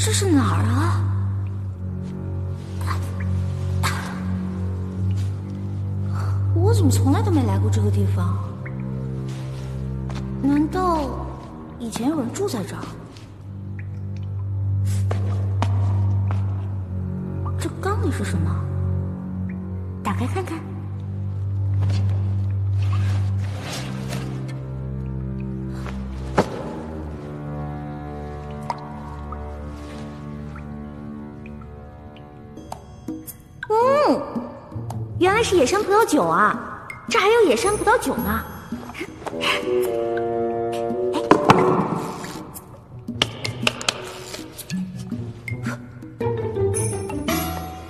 这是哪儿啊？我怎么从来都没来过这个地方？难道以前有人住在这儿？这缸里是什么？打开看看。原来是野生葡萄酒啊！这还有野生葡萄酒呢。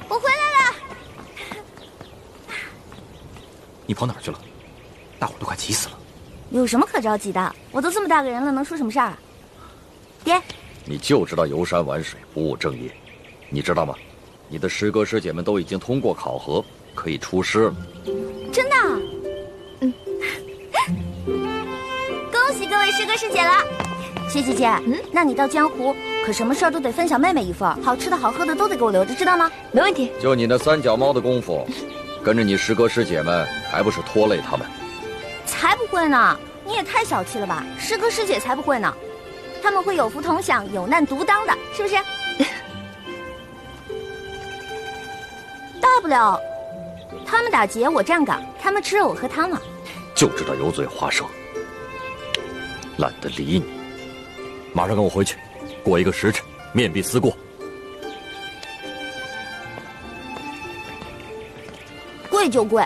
我回来了。你跑哪儿去了？大伙都快急死了。有什么可着急的？我都这么大个人了，能出什么事儿啊？爹，你就知道游山玩水，不务正业，你知道吗？你的师哥师姐们都已经通过考核，可以出师了。真的？恭喜各位师哥师姐了。薛姐姐，那你到江湖可什么事儿都得分享妹妹一份，好吃的好喝的都得给我留着，知道吗？没问题。就你那三脚猫的功夫，跟着你师哥师姐们，还不是拖累他们？才不会呢！你也太小气了吧！师哥师姐才不会呢，他们会有福同享，有难独当的，是不是？大不了他们打劫我站岗，他们吃肉我喝汤嘛。就知道油嘴滑舌，懒得理你。马上跟我回去，过一个时辰，面壁思过。贵就贵，